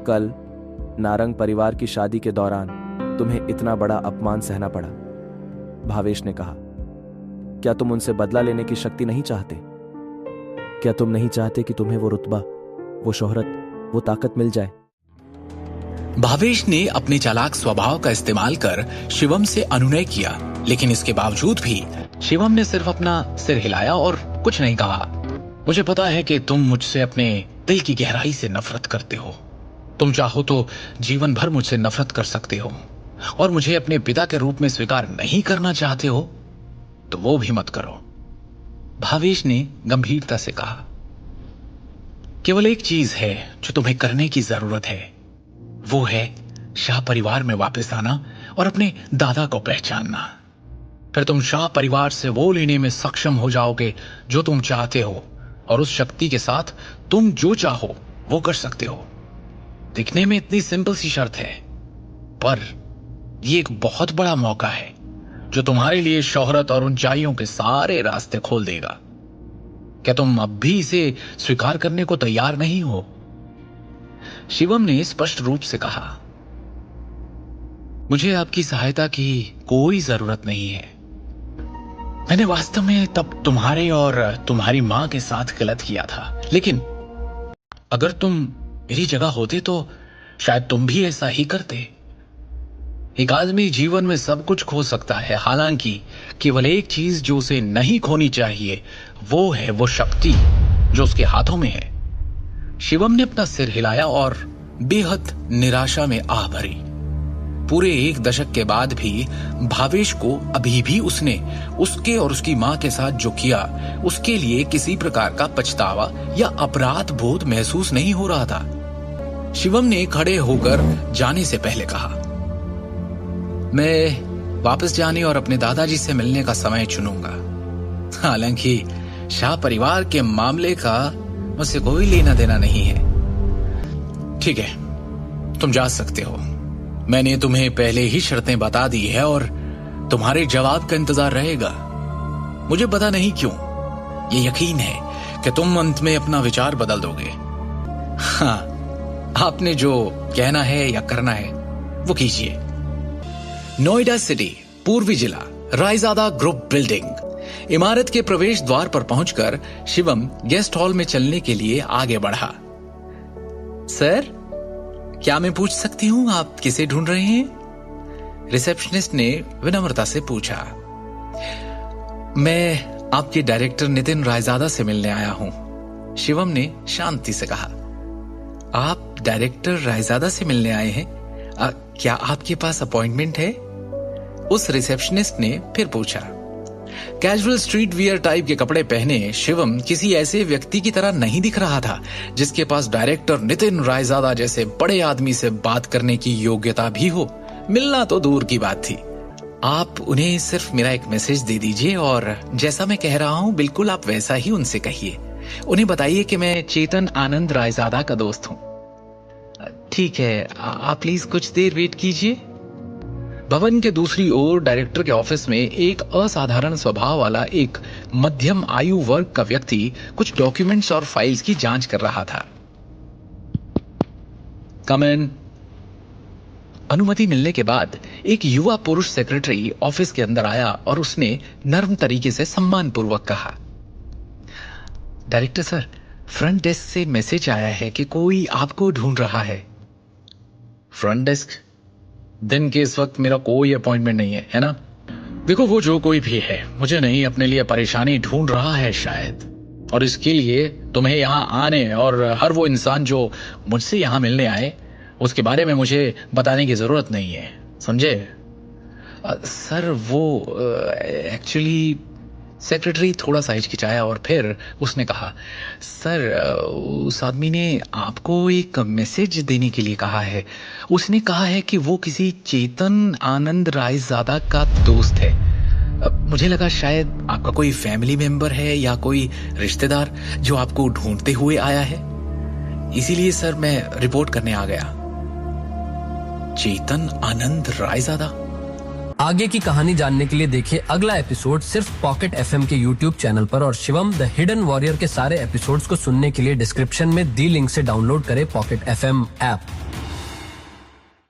कल नारंग परिवार की शादी के दौरान तुम्हें इतना बड़ा अपमान सहना पड़ा। भावेश ने कहा, क्या तुम उनसे बदला लेने की शक्ति नहीं चाहते? क्या तुम नहीं चाहते कि तुम्हें वो रुतबा, वो शोहरत, वो ताकत मिल जाए? भावेश ने अपने चालाक स्वभाव का इस्तेमाल कर शिवम से अनुनय किया, लेकिन इसके बावजूद भी शिवम ने सिर्फ अपना सिर हिलाया और कुछ नहीं कहा। मुझे पता है कि तुम मुझसे अपने दिल की गहराई से नफरत करते हो। तुम चाहो तो जीवन भर मुझसे नफरत कर सकते हो, और मुझे अपने पिता के रूप में स्वीकार नहीं करना चाहते हो तो वो भी मत करो। भावेश ने गंभीरता से कहा, केवल एक चीज है जो तुम्हें करने की जरूरत है, वो है शाह परिवार में वापस आना और अपने दादा को पहचानना। फिर तुम शाह परिवार से वो लेने में सक्षम हो जाओगे जो तुम चाहते हो, और उस शक्ति के साथ तुम जो चाहो वो कर सकते हो। दिखने में इतनी सिंपल सी शर्त है, पर ये एक बहुत बड़ा मौका है जो तुम्हारे लिए शोहरत और ऊंचाइयों के सारे रास्ते खोल देगा। क्या तुम अब भी इसे स्वीकार करने को तैयार नहीं हो? शिवम ने स्पष्ट रूप से कहा, मुझे आपकी सहायता की कोई जरूरत नहीं है। मैंने वास्तव में तब तुम्हारे और तुम्हारी मां के साथ गलत किया था, लेकिन अगर तुम मेरी जगह होते तो शायद तुम भी ऐसा ही करते। एक आदमी जीवन में सब कुछ खो सकता है, हालांकि केवल एक चीज जो उसे नहीं खोनी चाहिए वो है वो शक्ति जो उसके हाथों में है। शिवम ने अपना सिर हिलाया और बेहद निराशा में आह भरी। पूरे 1 दशक के बाद भी भावेश को अभी भी उसने उसके और उसकी मां के साथ जो किया उसके लिए किसी प्रकार का पछतावा या अपराध बोध महसूस नहीं हो रहा था। शिवम ने खड़े होकर जाने से पहले कहा, मैं वापस जाने और अपने दादाजी से मिलने का समय चुनूंगा। हालांकि शाह परिवार के मामले का मुझसे कोई लेना देना नहीं है। ठीक है, तुम जा सकते हो। मैंने तुम्हें पहले ही शर्तें बता दी है और तुम्हारे जवाब का इंतजार रहेगा। मुझे पता नहीं क्यों ये यकीन है कि तुम अंत में अपना विचार बदल दोगे। हाँ, आपने जो कहना है या करना है वो कीजिए। नोएडा सिटी, पूर्वी जिला, रायजादा ग्रुप बिल्डिंग। इमारत के प्रवेश द्वार पर पहुंचकर शिवम गेस्ट हॉल में चलने के लिए आगे बढ़ा। सर, क्या मैं पूछ सकती हूं आप किसे ढूंढ रहे हैं? रिसेप्शनिस्ट ने विनम्रता से पूछा। मैं आपके डायरेक्टर नितिन रायजादा से मिलने आया हूं, शिवम ने शांति से कहा। आप डायरेक्टर रायजादा से मिलने आए हैं? क्या आपके पास अपॉइंटमेंट है? उस रिसेप्शनिस्ट ने फिर पूछा। कैजुअल स्ट्रीट वियर टाइप के कपड़े पहने शिवम किसी ऐसे व्यक्ति की तरह नहीं दिख रहा था जिसके पास डायरेक्टर नितिन रायजादा जैसे बड़े आदमी से बात करने की योग्यता भी हो। मिलना तो दूर की बात थी। आप उन्हें सिर्फ मेरा एक मैसेज दे दीजिए और जैसा मैं कह रहा हूं बिल्कुल आप वैसा ही उनसे कहिए। उन्हें बताइए कि मैं चेतन आनंद रायजादा का दोस्त हूं। ठीक है, आप प्लीज कुछ देर वेट कीजिए। भवन के दूसरी ओर डायरेक्टर के ऑफिस में एक असाधारण स्वभाव वाला एक मध्यम आयु वर्ग का व्यक्ति कुछ डॉक्यूमेंट्स और फाइल्स की जांच कर रहा था। कम इन। अनुमति मिलने के बाद एक युवा पुरुष सेक्रेटरी ऑफिस के अंदर आया और उसने नर्म तरीके से सम्मानपूर्वक कहा, डायरेक्टर सर, फ्रंट डेस्क से मैसेज आया है कि कोई आपको ढूंढ रहा है। Front desk? दिन के इस वक्त मेरा कोई अपॉइंटमेंट नहीं है ना? देखो, वो जो कोई भी है मुझे नहीं, अपने लिए परेशानी ढूंढ रहा है शायद, और इसके लिए तुम्हें यहाँ आने और हर वो इंसान जो मुझसे यहाँ मिलने आए उसके बारे में मुझे बताने की जरूरत नहीं है, समझे? सर वो एक्चुअली, सेक्रेटरी थोड़ा सा हिचकिचाया और फिर उसने कहा, सर उस आदमी ने आपको एक मैसेज देने के लिए कहा है। उसने कहा है कि वो किसी चेतन आनंद रायजादा का दोस्त है। मुझे लगा शायद आपका कोई फैमिली मेंबर है या कोई रिश्तेदार जो आपको ढूंढते हुए आया है, इसीलिए सर मैं रिपोर्ट करने आ गया। चेतन आनंद रायजादा। आगे की कहानी जानने के लिए देखिए अगला एपिसोड सिर्फ पॉकेट एफएम के यूट्यूब चैनल पर, और शिवम द हिडन वॉरियर के सारे एपिसोड्स को सुनने के लिए डिस्क्रिप्शन में दी लिंक से डाउनलोड करें पॉकेट एफएम ऐप।